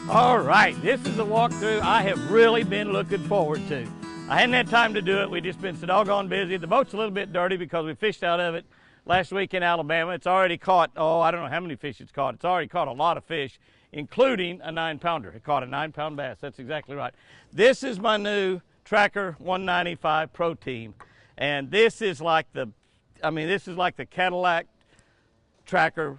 All right, this is a walkthrough I have really been looking forward to. I hadn't had time to do it. We've just been so doggone busy. The boat's a little bit dirty because we fished out of it last week in Alabama. It's already caught, oh, I don't know how many fish it's caught. It's already caught a lot of fish, including a 9-pounder. It caught a 9-pound bass. That's exactly right. This is my new Tracker 195 ProTeam, and this is like the, this is like the Cadillac Tracker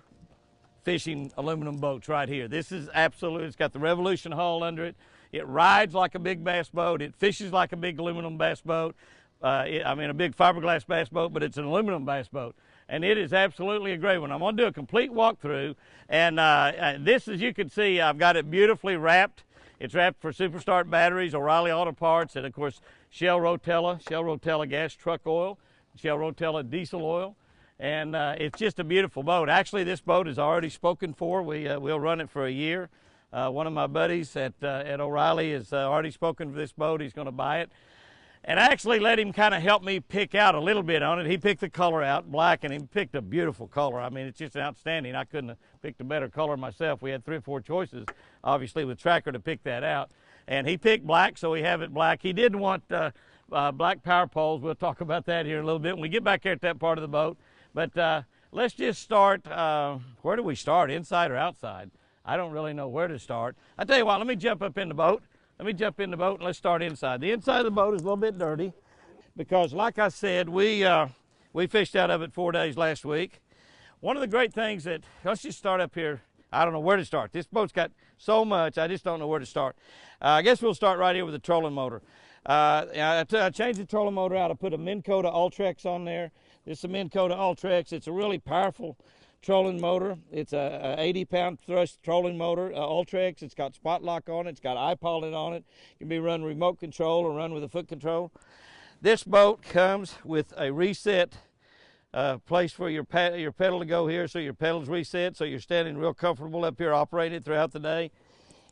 fishing aluminum boats right here. This is absolutely, it's got the Revolution hull under it. It rides like a big bass boat. It fishes like a big aluminum bass boat. A big fiberglass bass boat, but it's an aluminum bass boat. And it is absolutely a great one. I'm gonna do a complete walkthrough. And this, as you can see, I've got it beautifully wrapped. It's wrapped for Superstart batteries, O'Reilly Auto Parts, and of course, Shell Rotella gas truck oil, Shell Rotella diesel oil. And it's just a beautiful boat. Actually, this boat is already spoken for. We'll run it for a year. One of my buddies at O'Reilly has already spoken for this boat. He's going to buy it. And I actually let him kind of help me pick out a little bit on it. He picked the color out, black, and he picked a beautiful color. I mean, it's just outstanding. I couldn't have picked a better color myself. We had 3 or 4 choices, obviously, with Tracker to pick that out. And he picked black, so we have it black. He did want black power poles. We'll talk about that here in a little bit when we get back here at that part of the boat. But let's just start, where do we start, inside or outside? I don't really know where to start. I tell you what, let me jump up in the boat. Let me jump in the boat and let's start inside. The inside of the boat is a little bit dirty because, like I said, we fished out of it 4 days last week. One of the great things that, let's just start up here. I don't know where to start. This boat's got so much, I just don't know where to start. I guess we'll start right here with the trolling motor. I changed the trolling motor out. I put a Minn Kota Ultrex on there. This is a Minn Kota Ultrex. It's a really powerful trolling motor. It's a 80-pound thrust trolling motor, Ultrex. It's got spot lock on it. It's got iPilot on it. It can be run remote control or run with a foot control. This boat comes with a reset place for your pedal to go here, so your pedal's reset, so you're standing real comfortable up here operating it throughout the day.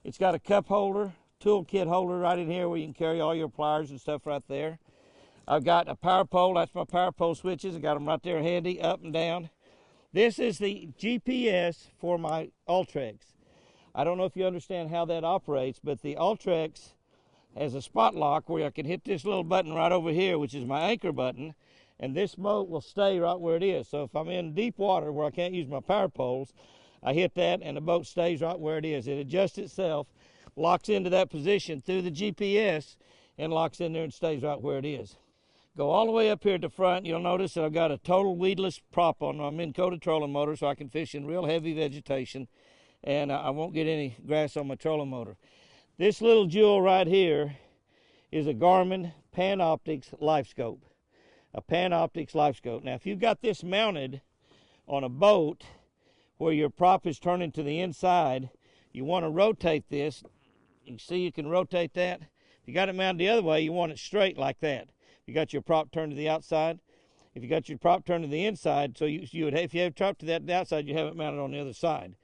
It's got a cup holder, toolkit holder right in here where you can carry all your pliers and stuff right there. I've got a power pole. That's my power pole switches. I got them right there handy, up and down. This is the GPS for my Ultrex. I don't know if you understand how that operates, but the Ultrex has a spot lock where I can hit this little button right over here, which is my anchor button, and this boat will stay right where it is. So if I'm in deep water where I can't use my power poles, I hit that and the boat stays right where it is. It adjusts itself, locks into that position through the GPS, and locks in there and stays right where it is. Go all the way up here at the front. You'll notice that I've got a total weedless prop on my Minn Kota trolling motor, so I can fish in real heavy vegetation, and I won't get any grass on my trolling motor. This little jewel right here is a Garmin Panoptix Life Scope, a Panoptix Life Scope. Now, if you've got this mounted on a boat where your prop is turning to the inside, you want to rotate this. You see you can rotate that. If you got it mounted the other way, you want it straight like that. You got your prop turned to the outside. If you got your prop turned to the inside, so you would have, if you have prop to the outside, you have it mounted on the other side.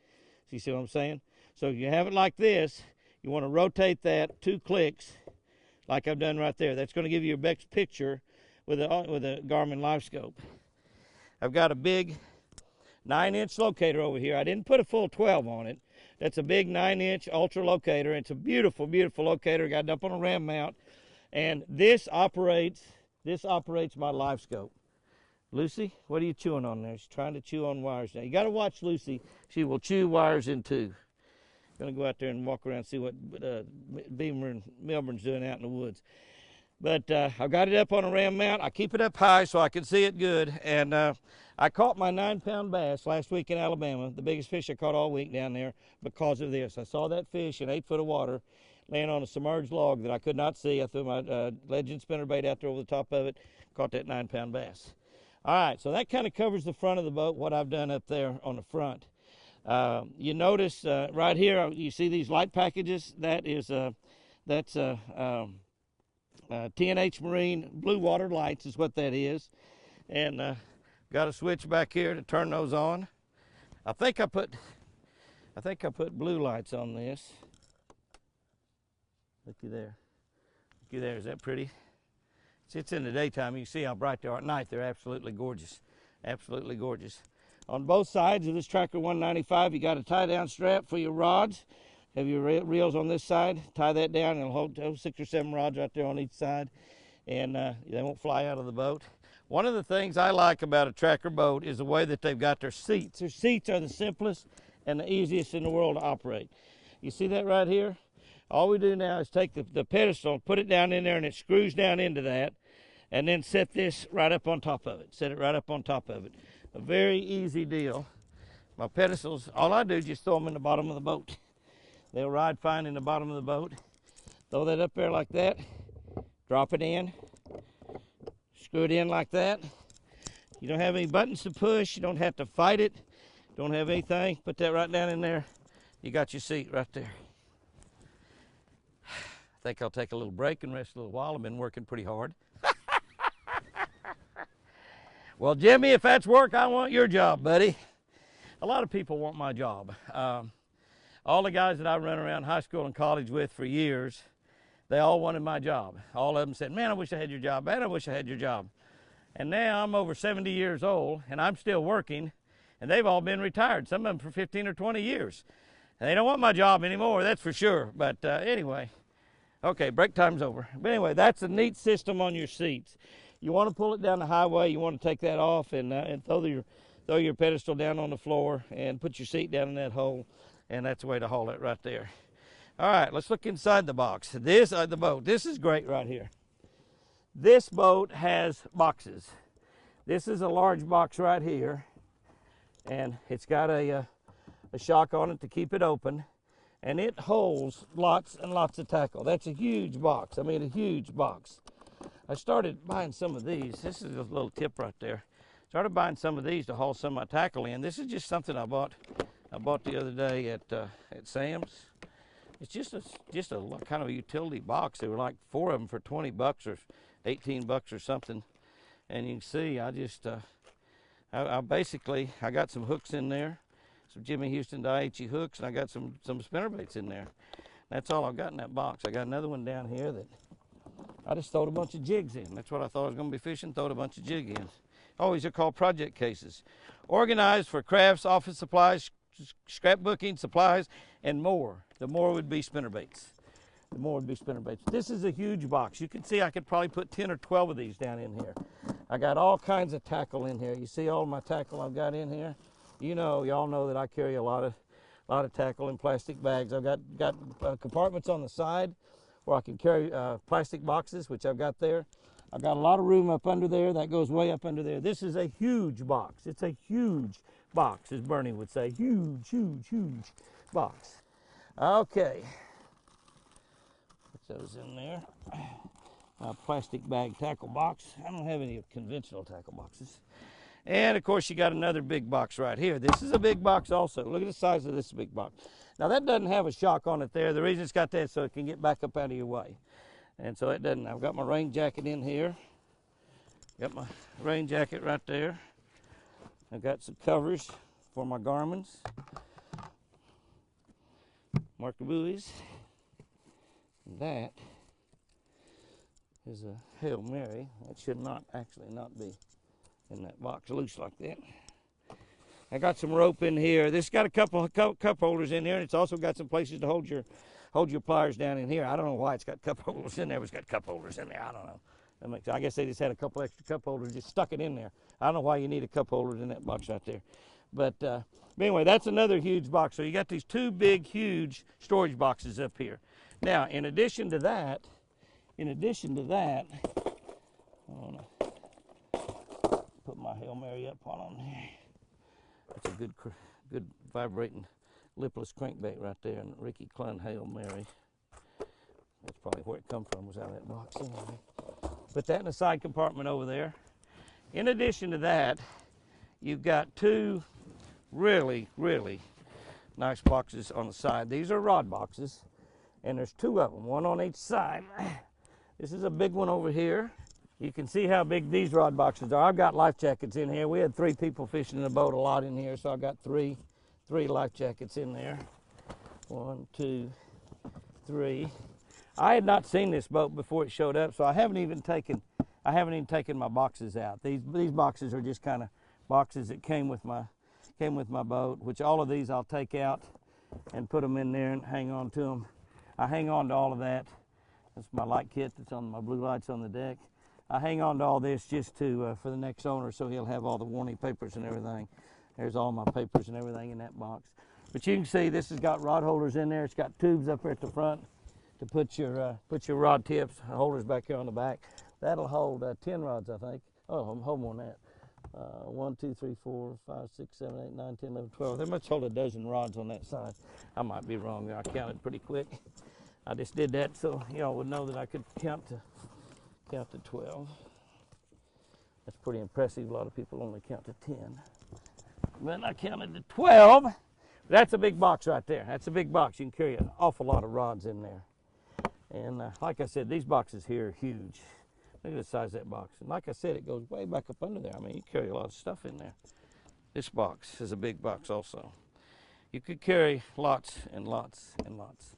So you see what I'm saying? So if you have it like this, you want to rotate that 2 clicks, like I've done right there. That's going to give you your best picture with a Garmin Life Scope. I've got a big 9-inch locator over here. I didn't put a full 12 on it. That's a big 9-inch ultra locator. It's a beautiful, beautiful locator. Got it up on a ram mount. And this operates my Life Scope. Lucy, what are you chewing on there? She's trying to chew on wires now. You got to watch Lucy. She will chew wires in two. Going to go out there and walk around and see what Beamer and Melbourne's doing out in the woods. But I've got it up on a ram mount. I keep it up high so I can see it good. And I caught my 9-pound bass last week in Alabama, the biggest fish I caught all week down there because of this. I saw that fish in 8 foot of water laying on a submerged log that I could not see. I threw my Legend spinnerbait out there over the top of it, caught that 9-pound bass. All right, so that kind of covers the front of the boat, what I've done up there on the front. You notice right here, you see these light packages. That's TNH Marine Blue Water lights is what that is. And got a switch back here to turn those on. I think I put blue lights on this. Looky there. Looky there. Is that pretty? It's in the daytime. You can see how bright they are. At night, they're absolutely gorgeous. Absolutely gorgeous. On both sides of this Tracker 195, you got a tie-down strap for your rods. have your reels on this side, tie that down, and it'll hold 6 or 7 rods right there on each side, and they won't fly out of the boat. One of the things I like about a tracker boat is the way that they've got their seats. Their seats are the simplest and the easiest in the world to operate. You see that right here? All we do now is take the pedestal, put it down in there, and it screws down into that, and then set this right up on top of it. Set it right up on top of it. A very easy deal. My pedestals, all I do is just throw them in the bottom of the boat. They'll ride fine in the bottom of the boat. Throw that up there like that, drop it in, screw it in like that. You don't have any buttons to push, you don't have to fight it, don't have anything. Put that right down in there. You got your seat right there. I think I'll take a little break and rest a little while. I've been working pretty hard. Well, Jimmy, if that's work, I want your job, buddy. A lot of people want my job. All the guys that I run around high school and college with for years, they all wanted my job. All of them said, man, I wish I had your job. Man, I wish I had your job. And now I'm over 70 years old, and I'm still working, and they've all been retired, some of them for 15 or 20 years. And they don't want my job anymore, that's for sure. But anyway, okay, break time's over. But anyway, that's a neat system on your seats. You want to pull it down the highway, you want to take that off and throw your pedestal down on the floor and put your seat down in that hole, and that's the way to haul it right there. All right, let's look inside the box. The boat. This is great right here. This boat has boxes. This is a large box right here, and it's got a shock on it to keep it open, and it holds lots and lots of tackle. That's a huge box. I mean, a huge box. I started buying some of these. This is a little tip right there. Started buying some of these to haul some of my tackle in. This is just something I bought the other day at Sam's. It's just a kind of a utility box. They were like 4 of them for 20 bucks or 18 bucks or something. And you can see I basically got some hooks in there, some Jimmy Houston Daiichi hooks, and I got some spinnerbaits in there. That's all I've got in that box. I got another one down here that I just throwed a bunch of jigs in. That's what I thought I was going to be fishing, throwed a bunch of jig in. Oh, these are called project cases. Organized for crafts, office supplies, scrapbooking, supplies, and more. The more would be spinnerbaits. The more would be spinnerbaits. This is a huge box. You can see I could probably put 10 or 12 of these down in here. I got all kinds of tackle in here. You see all my tackle I've got in here? Y'all know that I carry a lot of tackle in plastic bags. I've got compartments on the side where I can carry plastic boxes, which I've got there. I've got a lot of room up under there. That goes way up under there. This is a huge box. It's a huge box, as Bernie would say. Huge, huge, huge box. Okay. Put those in there. Plastic bag tackle box. I don't have any conventional tackle boxes. And of course you got another big box right here. This is a big box also. Look at the size of this big box. Now that doesn't have a shock on it there. The reason it's got that is so it can get back up out of your way. And so it doesn't. I've got my rain jacket in here. Got my rain jacket right there. I've got some covers for my Garmins. Marker buoys. And that is a Hail Mary. It should not be in that box loose like that. I got some rope in here. This got a couple cup holders in here, and it's also got some places to hold your pliers down in here. I don't know why it's got cup holders in there, but it's got cup holders in there. I don't know. I guess they just had a couple extra cup holders, just stuck it in there. I don't know why you need a cup holder in that box right there. But anyway, that's another huge box. So you got these two big, huge storage boxes up here. Now, in addition to that, I want to put my Hail Mary up on there. That's a good vibrating lipless crankbait right there, and Ricky Clun Hail Mary. That's probably where it come from, was out of that box anyway. Put that in the side compartment over there. In addition to that, you've got two really, really nice boxes on the side. These are rod boxes, and there's two of them, one on each side. This is a big one over here. You can see how big these rod boxes are. I've got life jackets in here. We had 3 people fishing in the boat a lot in here, so I've got three life jackets in there. 1, 2, 3. I had not seen this boat before it showed up, so I haven't even taken my boxes out. These boxes are just kind of boxes that came with my boat, which all of these I'll take out and put them in there and hang on to them. I hang on to all of that. That's my light kit that's on my blue lights on the deck. I hang on to all this just to for the next owner, so he'll have all the warranty papers and everything. There's all my papers and everything in that box. But you can see this has got rod holders in there. It's got tubes up here at the front to put your rod tips, holders back here on the back. That'll hold 10 rods, I think. Oh, I'm hold more than that. 1, 2, 3, 4, 5, 6, 7, 8, 9, 10, 11, 12. They must hold a dozen rods on that side. I might be wrong there. I counted pretty quick. I just did that so y'all would know that I could count to 12. That's pretty impressive. A lot of people only count to 10. But I counted to 12. That's a big box right there. That's a big box. You can carry an awful lot of rods in there. And like I said, these boxes here are huge. Look at the size of that box. And like I said, it goes way back up under there. I mean, you carry a lot of stuff in there. This box is a big box also. You could carry lots and lots and lots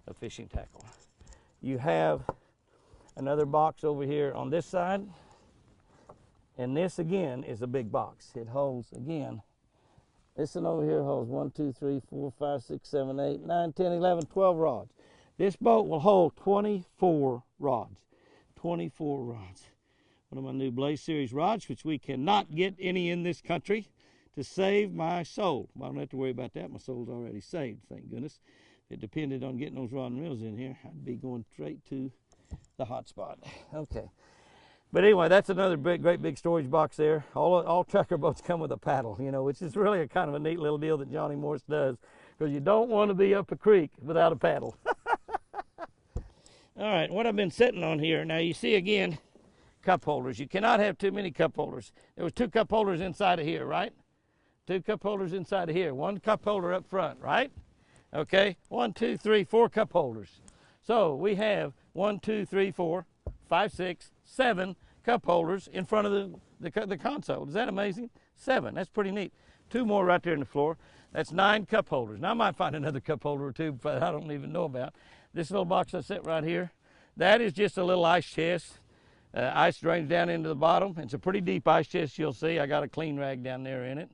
of fishing tackle. You have another box over here on this side. And this, again, is a big box. It holds, again, this one over here holds 1, 2, 3, 4, 5, 6, 7, 8, 9, 10, 11, 12 rods. This boat will hold 24 rods. 24 rods. One of my new Blaze Series rods, which we cannot get any in this country, to save my soul. Well, I don't have to worry about that. My soul's already saved, thank goodness. If it depended on getting those rod and reels in here, I'd be going straight to the hot spot. Okay. But anyway, that's another great big storage box there. All tracker boats come with a paddle, you know, which is really a kind of a neat little deal that Johnny Morse does, because you don't want to be up a creek without a paddle. All right, what I've been sitting on here, now you see again, cup holders. You cannot have too many cup holders. There was 2 cup holders inside of here, right? 2 cup holders inside of here. 1 cup holder up front, right? Okay, 1, 2, 3, 4 cup holders. So we have 1, 2, 3, 4, 5, 6, 7 cup holders in front of the console. Is that amazing? 7, that's pretty neat. 2 more right there in the floor. That's 9 cup holders. Now I might find another cup holder or 2, but I don't even know about. This little box I set right here, that is just a little ice chest. Ice drains down into the bottom. It's a pretty deep ice chest, you'll see. I got a clean rag down there in it.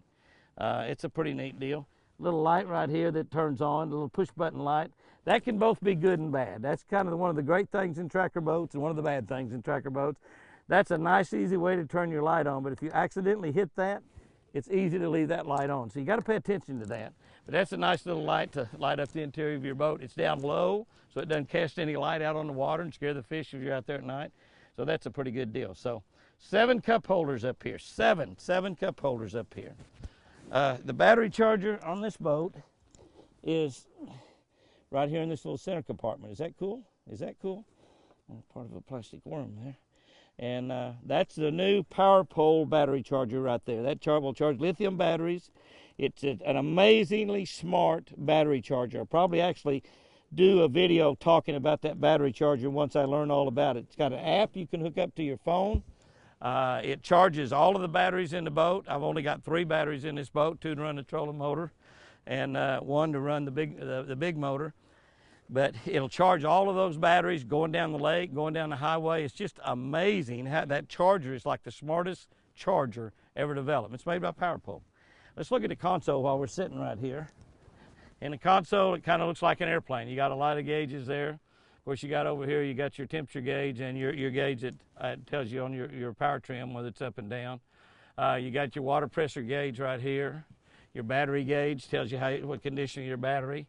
It's a pretty neat deal. Little light right here that turns on, a little push button light. That can both be good and bad. That's kind of one of the great things in tracker boats and one of the bad things in tracker boats. That's a nice, easy way to turn your light on, but if you accidentally hit that, it's easy to leave that light on. So you got to pay attention to that. But that's a nice little light to light up the interior of your boat. It's down low, so it doesn't cast any light out on the water and scare the fish if you're out there at night. So that's a pretty good deal. So 7 cup holders up here. 7 cup holders up here. The battery charger on this boat is right here in this little center compartment. Is that cool? Is that cool? Part of a plastic worm there. And that's the new power pole battery charger right there. That will charge lithium batteries. It's an amazingly smart battery charger. I'll probably actually do a video talking about that battery charger once I learn all about it. It's got an app you can hook up to your phone. It charges all of the batteries in the boat. I've only got 3 batteries in this boat, 2 to run the trolling motor and 1 to run the big motor. But it'll charge all of those batteries going down the lake, going down the highway. It's just amazing how that charger is like the smartest charger ever developed. It's made by PowerPole. Let's look at the console while we're sitting right here. In the console, it kind of looks like an airplane. You got a lot of gauges there. Of course, you got over here, you got your temperature gauge and your gauge that tells you on your power trim whether it's up and down. You got your water pressure gauge right here. Your battery gauge tells you what condition of your battery.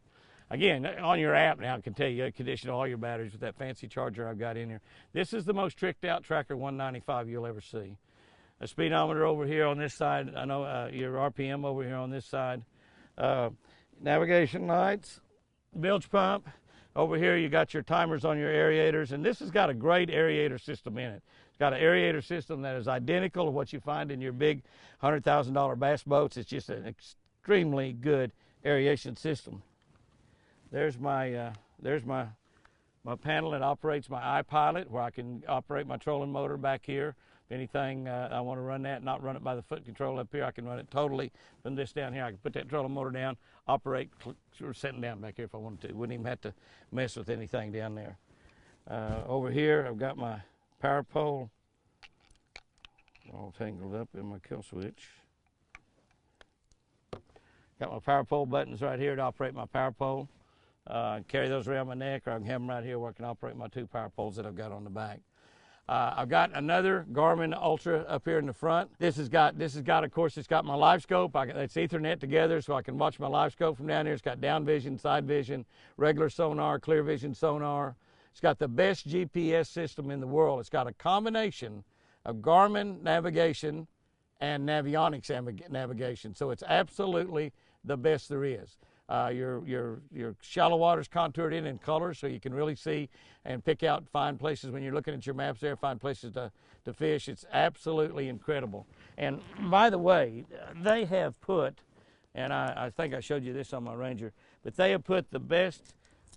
Again, on your app now, it can tell you the condition of all your batteries with that fancy charger I've got in here. This is the most tricked out Tracker 195 you'll ever see. A speedometer over here on this side. I know your RPM over here on this side. Navigation lights, bilge pump. Over here you got your timers on your aerators, and this has got a great aerator system in it. It's got an aerator system that is identical to what you find in your big $100,000 bass boats. It's just an extremely good aeration system. There's my panel that operates my iPilot, where I can operate my trolling motor back here. If anything, I want to run that, not run it by the foot control up here, I can run it totally from this down here. I can put that trolling motor down, operate, sort of sitting down back here if I wanted to. Wouldn't even have to mess with anything down there. Over here, I've got my power pole all tangled up in my kill switch. Got my power pole buttons right here to operate my power pole. Carry those around my neck, or I can have them right here where I can operate my 2 power poles that I've got on the back. I've got another Garmin Ultra up here in the front. This has got, of course, it's got my live scope. It's Ethernet together, so I can watch my live scope from down here. It's got down vision, side vision, regular sonar, clear vision sonar. It's got the best GPS system in the world. It's got a combination of Garmin navigation and Navionics navigation, so it's absolutely the best there is. Your shallow water's contoured in color, so you can really see and pick out, find places when you're looking at your maps there, find places to fish. It's absolutely incredible. And by the way, they have put, and I think I showed you this on my Ranger, but they have put the best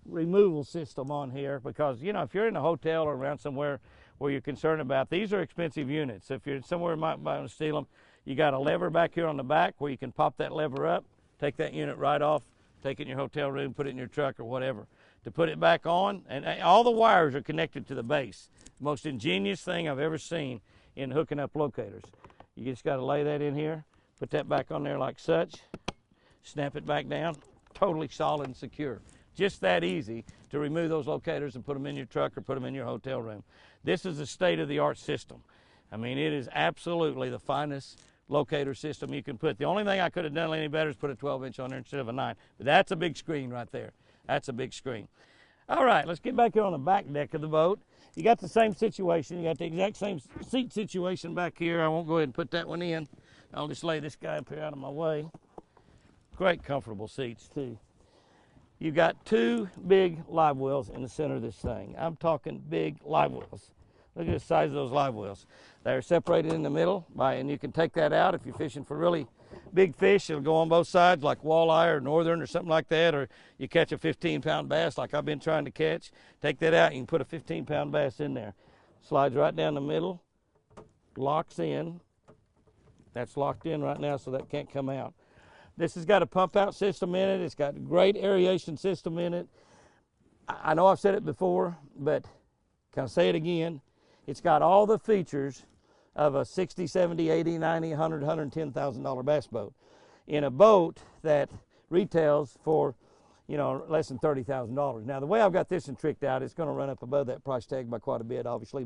removal system on here, because, you know, if you're in a hotel or around somewhere where you're concerned about, these are expensive units. If you're somewhere you might want to steal them, you got a lever back here on the back where you can pop that lever up, take that unit right off, take it in your hotel room, put it in your truck or whatever. To put it back on, and all the wires are connected to the base. The most ingenious thing I've ever seen in hooking up locators. You just got to lay that in here, put that back on there like such, snap it back down, totally solid and secure. Just that easy to remove those locators and put them in your truck or put them in your hotel room. This is a state-of-the-art system. I mean, it is absolutely the finest locator system you can put. The only thing I could have done any better is put a 12-inch on there instead of a 9. But that's a big screen right there. That's a big screen. All right, let's get back here on the back deck of the boat. You got the same situation. You got the exact same seat situation back here. I won't go ahead and put that one in. I'll just lay this guy up here out of my way. Great comfortable seats too. You've got 2 big live wells in the center of this thing. I'm talking big live wells. Look at the size of those live wells. They're separated in the middle, and you can take that out if you're fishing for really big fish. It'll go on both sides, like walleye or northern or something like that, or you catch a 15-pound bass like I've been trying to catch. Take that out, you can put a 15-pound bass in there. Slides right down the middle, locks in. That's locked in right now, so that can't come out. This has got a pump-out system in it. It's got a great aeration system in it. I know I've said it before, but can I say it again? It's got all the features of a $60, $70, $80, $90, $100, $110,000 bass boat in a boat that retails for, you know, less than $30,000. Now, the way I've got this one tricked out, it's going to run up above that price tag by quite a bit, obviously,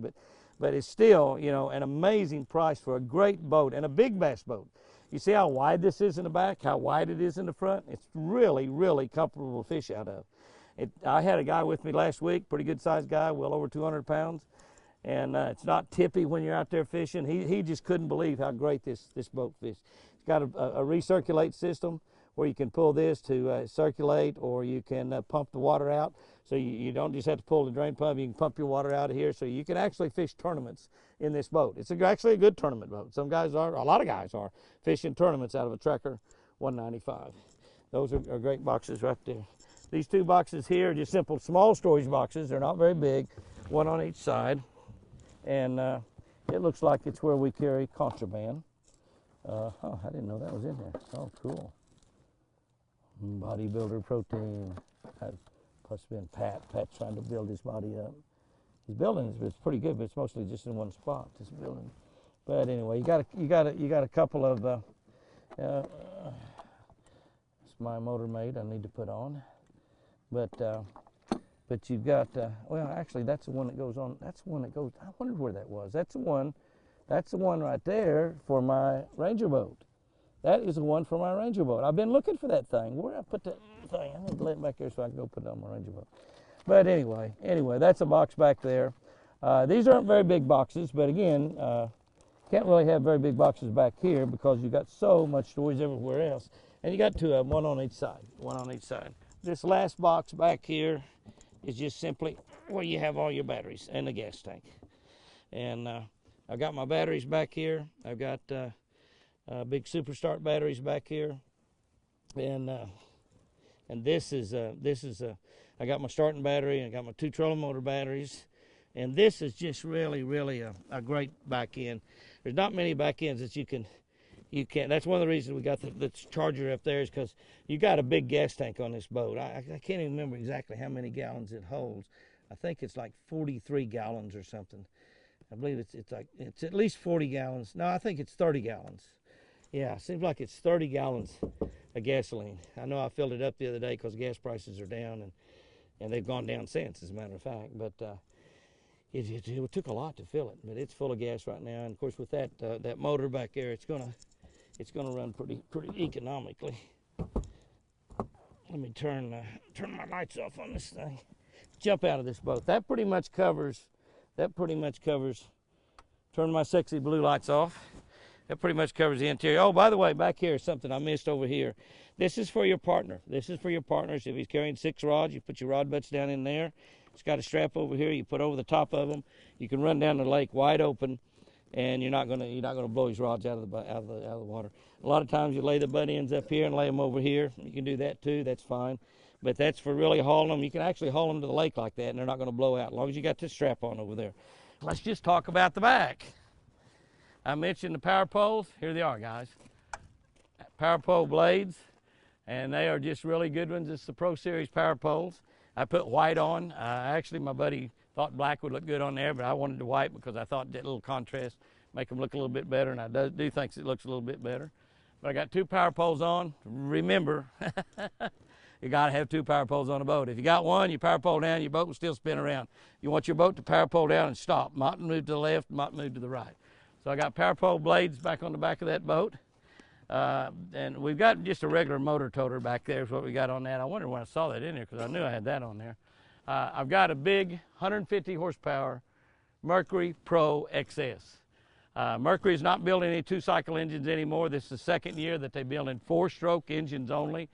but it's still, you know, an amazing price for a great boat and a big bass boat. You see how wide this is in the back, how wide it is in the front? It's really, really comfortable to fish out of. I had a guy with me last week, pretty good sized guy, well over 200 pounds. And it's not tippy when you're out there fishing. He just couldn't believe how great this boat fished. It's got a recirculate system where you can pull this to circulate, or you can pump the water out. So you don't just have to pull the drain pump, you can pump your water out of here. So you can actually fish tournaments in this boat. It's actually a good tournament boat. Some guys are, a lot of guys are, fishing tournaments out of a Trekker 195. Those are great boxes right there. These 2 boxes here are just simple small storage boxes. They're not very big, 1 on each side. And it looks like it's where we carry contraband. Oh, I didn't know that was in there. Oh, cool. Bodybuilder ProTeam. That must have been Pat. Pat's trying to build his body up. His building is pretty good, but it's mostly just in one spot, this building. But anyway, you got a couple of. It's my motor mate I need to put on, But you've got, well, actually, that's the one that goes on. That's the one that goes, I wondered where that was. That's the one right there for my Ranger boat. That is the one for my Ranger boat. I've been looking for that thing. Where did I put that thing? I need to lay it back there so I can go put it on my Ranger boat. But anyway, that's a box back there. These aren't very big boxes, but again, can't really have very big boxes back here because you've got so much storage everywhere else. And you got 2 of them, one on each side. This last box back here is just simply where you have all your batteries and the gas tank. And I've got my batteries back here. I've got big Super Start batteries back here. And this is I got my starting battery, and I got my 2 trolling motor batteries. And this is just really, really a great back end. There's not many back ends that you can. That's one of the reasons we got the charger up there, is because you got a big gas tank on this boat. I can't even remember exactly how many gallons it holds. I think it's like 43 gallons or something. I believe it's at least 40 gallons. No, I think it's 30 gallons. Yeah, seems like it's 30 gallons of gasoline. I know I filled it up the other day because gas prices are down, and they've gone down since, as a matter of fact. But it took a lot to fill it, but it's full of gas right now. And of course, with that motor back there, it's gonna run pretty economically. Let me turn my lights off on this thing. Jump out of this boat. That pretty much covers. Turn my sexy blue lights off. That pretty much covers the interior. Oh, by the way, back here is something I missed over here. This is for your partner. This is for your partners. If he's carrying 6 rods, you put your rod butts down in there. It's got a strap over here. You put over the top of them. You can run down the lake wide open, and you're not gonna blow his rods out of the water. A lot of times you lay the butt ends up here and lay them over here. You can do that too. That's fine. But that's for really hauling them. You can actually haul them to the lake like that, and they're not going to blow out as long as you got this strap on over there. Let's just talk about the back. I mentioned the power poles. Here they are, guys. Power pole blades, and they are just really good ones. It's the Pro Series power poles. I put white on. Actually, my buddy thought black would look good on there, but I wanted the white because I thought that little contrast make them look a little bit better, and I do think it looks a little bit better. But I got 2 power poles on. Remember, you got to have 2 power poles on a boat. If you got one, you power pole down, your boat will still spin around. You want your boat to power pole down and stop, not move to the left, not move to the right. So I got power pole blades back on the back of that boat. And we've got just a regular motor toter back there is what we got on that. I wonder when I saw that in there because I knew I had that on there. I've got a big 150 horsepower Mercury Pro XS. Mercury is not building any 2-cycle engines anymore. This is the 2nd year that they build in 4-stroke engines only.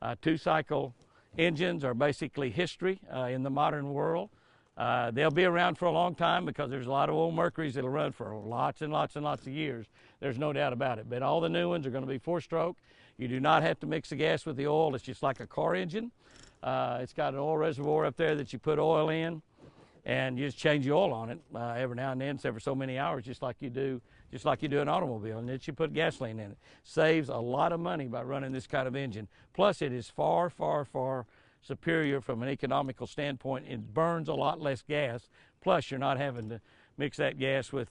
2-cycle engines are basically history in the modern world. They'll be around for a long time because there's a lot of old Mercuries that'll run for lots and lots and lots of years. There's no doubt about it. But all the new ones are going to be 4-stroke. You do not have to mix the gas with the oil. It's just like a car engine. It's got an oil reservoir up there that you put oil in, and you just change the oil on it every now and then, so every so many hours, just like you do an automobile, and then you put gasoline in it. Saves a lot of money by running this kind of engine. Plus, it is far, far, far superior from an economical standpoint. It burns a lot less gas. Plus, you're not having to mix that gas with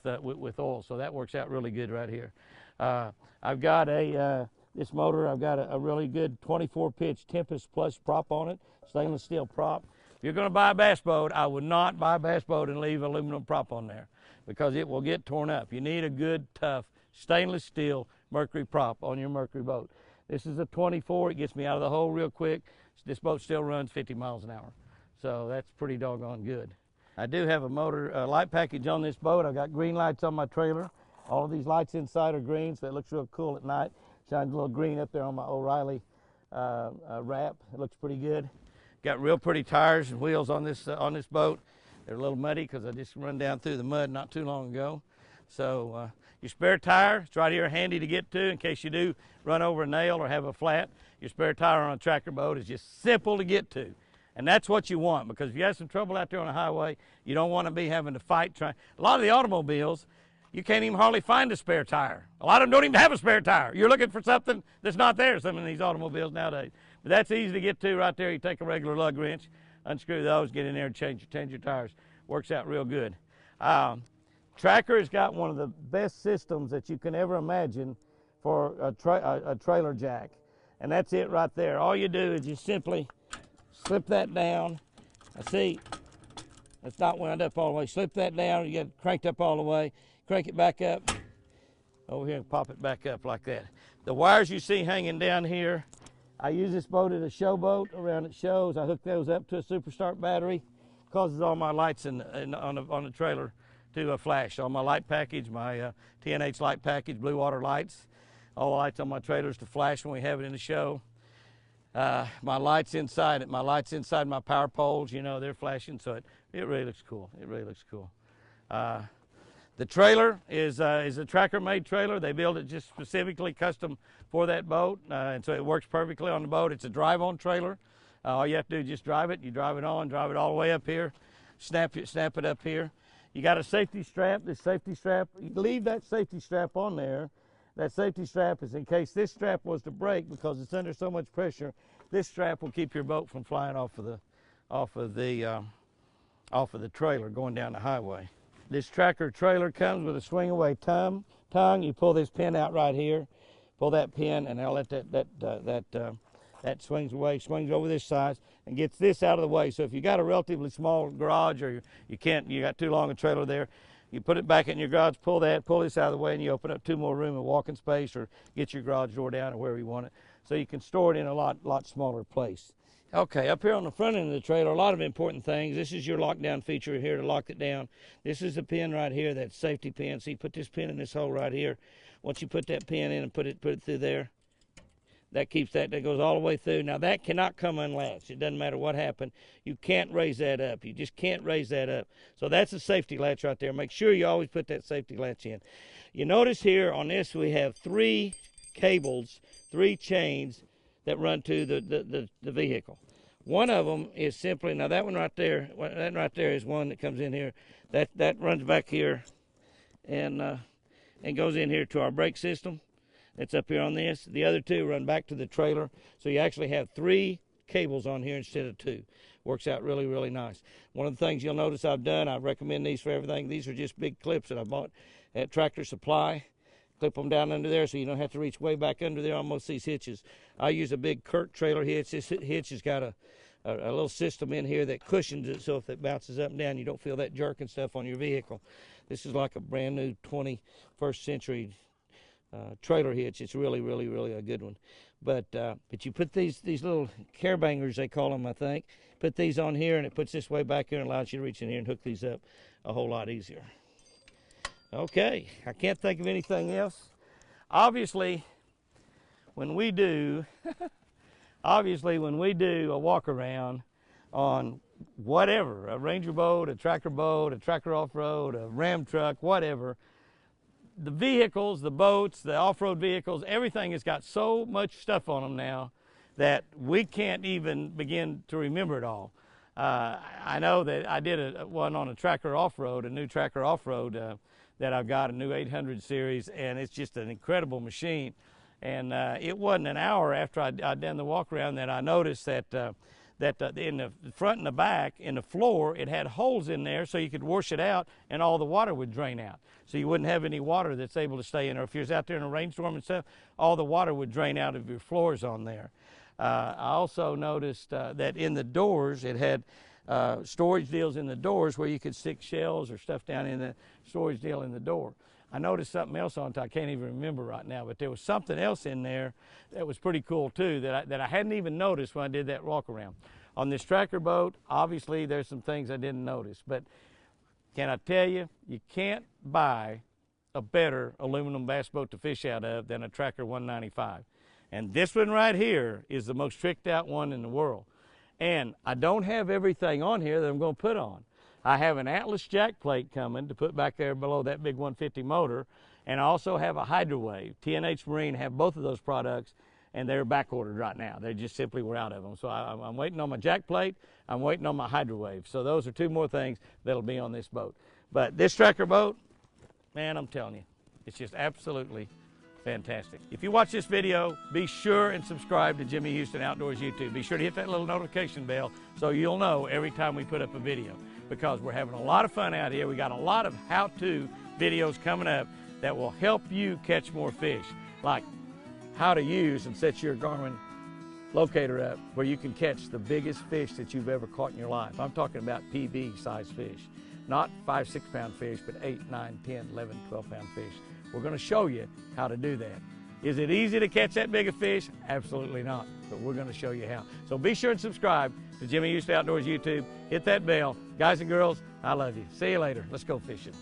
oil, so that works out really good right here. I've got this motor. I've got a really good 24-pitch Tempest Plus prop on it, stainless steel prop. If you're going to buy a bass boat, I would not buy a bass boat and leave aluminum prop on there because it will get torn up. You need a good, tough, stainless steel Mercury prop on your Mercury boat. This is a 24. It gets me out of the hole real quick. This boat still runs 50 miles an hour, so that's pretty doggone good. I do have a motor light package on this boat. I've got green lights on my trailer. All of these lights inside are green, so it looks real cool at night. Shines a little green up there on my O'Reilly wrap. It looks pretty good. Got real pretty tires and wheels on this boat. They're a little muddy because I just run down through the mud not too long ago. So your spare tire, it's right here handy to get to in case you do run over a nail or have a flat. Your spare tire on a tractor boat is just simple to get to. And that's what you want, because if you have some trouble out there on a highway, you don't want to be having to fight. A lot of the automobiles, you can't even hardly find a spare tire. A lot of them don't even have a spare tire. You're looking for something that's not there, some of these automobiles nowadays. But that's easy to get to right there. You take a regular lug wrench, unscrew those, get in there and change your tires. Works out real good. Tracker has got one of the best systems that you can ever imagine for a trailer jack. And that's it right there. All you do is just simply slip that down. I see it's not wound up all the way. Slip that down, you get it cranked up all the way. Crank it back up over here and pop it back up like that. The wires you see hanging down here, I use this boat as a show boat around at shows. I hook those up to a Super Start battery. Causes all my lights on the trailer to flash. All my light package, my TNH light package, blue water lights, all the lights on my trailers to flash when we have it in the show. My lights inside it, my power poles, you know, they're flashing, so it really looks cool. It really looks cool. The trailer is a tracker-made trailer. They build it just specifically custom for that boat, and so it works perfectly on the boat. It's a drive-on trailer. All you have to do is just drive it. You drive it on, drive it all the way up here, snap it up here. You got a safety strap. This safety strap, you leave that safety strap on there. That safety strap is in case this strap was to break because it's under so much pressure. This strap will keep your boat from flying off of the trailer going down the highway. This tracker trailer comes with a swing away tongue. You pull this pin out right here, pull that pin, and I'll let that swings away, swings over this side, and gets this out of the way. So if you got a relatively small garage, or you got too long a trailer there, you put it back in your garage, pull this out of the way, and you open up 2 more room of walking space, or get your garage door down or wherever you want it. So you can store it in a lot smaller place. Okay, up here on the front end of the trailer, a lot of important things. This is your lockdown feature here to lock it down. This is the pin right here, that safety pin. So you put this pin in this hole right here. Once you put that pin in and put it through there, that keeps that goes all the way through. Now that cannot come unlatched. It doesn't matter what happened. You can't raise that up. You just can't raise that up. So that's a safety latch right there. Make sure you always put that safety latch in. You notice here on this we have 3 cables, 3 chains that run to the vehicle. One of them is simply, now that one right there, that right there is one that comes in here. That runs back here and goes in here to our brake system. That's up here on this. The other 2 run back to the trailer. So you actually have 3 cables on here instead of 2. Works out really, really nice. One of the things you'll notice I've done, I recommend these for everything. These are just big clips that I bought at Tractor Supply. Clip them down under there so you don't have to reach way back under there on most of these hitches. I use a big Kurt trailer hitch. This hitch has got a little system in here that cushions it, so if it bounces up and down, you don't feel that jerk and stuff on your vehicle. This is like a brand new 21st century trailer hitch. It's really, really, really a good one. But you put these little care bangers, they call them, I think. Put these on here, and it puts this way back here and allows you to reach in here and hook these up a whole lot easier. Okay, I can't think of anything else. Obviously, when we do a walk around on whatever, a Ranger boat, a tractor off-road, a Ram truck, whatever, the vehicles, the boats, the off-road vehicles, everything has got so much stuff on them now that we can't even begin to remember it all. I know that I did one on a tractor off-road, a new tractor off-road that I've got, a new 800 series, and it's just an incredible machine. And it wasn't an hour after I'd done the walk around that I noticed that in the front and the back, in the floor, it had holes in there so you could wash it out and all the water would drain out. So you wouldn't have any water that's able to stay in there. If you was out there in a rainstorm and stuff, all the water would drain out of your floors on there. I also noticed that in the doors, it had storage deals in the doors where you could stick shells or stuff down in the storage deal in the door. I noticed something else on it I can't even remember right now, but there was something else in there that was pretty cool too that I hadn't even noticed when I did that walk around. On this tractor boat, obviously there's some things I didn't notice, but can I tell you, you can't buy a better aluminum bass boat to fish out of than a Tracker 195. And this one right here is the most tricked out one in the world. And I don't have everything on here that I'm going to put on. I have an Atlas jack plate coming to put back there below that big 150 motor, and I also have a Hydro-Wave. T&H Marine have both of those products, and they're back ordered right now. They just simply were out of them. So I'm waiting on my jack plate. I'm waiting on my Hydro-Wave. So those are 2 more things that'll be on this boat. But this tracker boat, man, I'm telling you, it's just absolutely fantastic. If you watch this video, be sure and subscribe to Jimmy Houston Outdoors YouTube. Be sure to hit that little notification bell so you'll know every time we put up a video, because we're having a lot of fun out here. We got a lot of how-to videos coming up that will help you catch more fish, like how to use and set your Garmin locator up where you can catch the biggest fish that you've ever caught in your life. I'm talking about PB size fish, not 5-6 pound fish, but 8, 9, 10, 11, 12 pound fish. We're going to show you how to do that. Is it easy to catch that big a fish? Absolutely not, but we're going to show you how. So be sure and subscribe to Jimmy Houston Outdoors YouTube. Hit that bell. Guys and girls, I love you. See you later. Let's go fishing.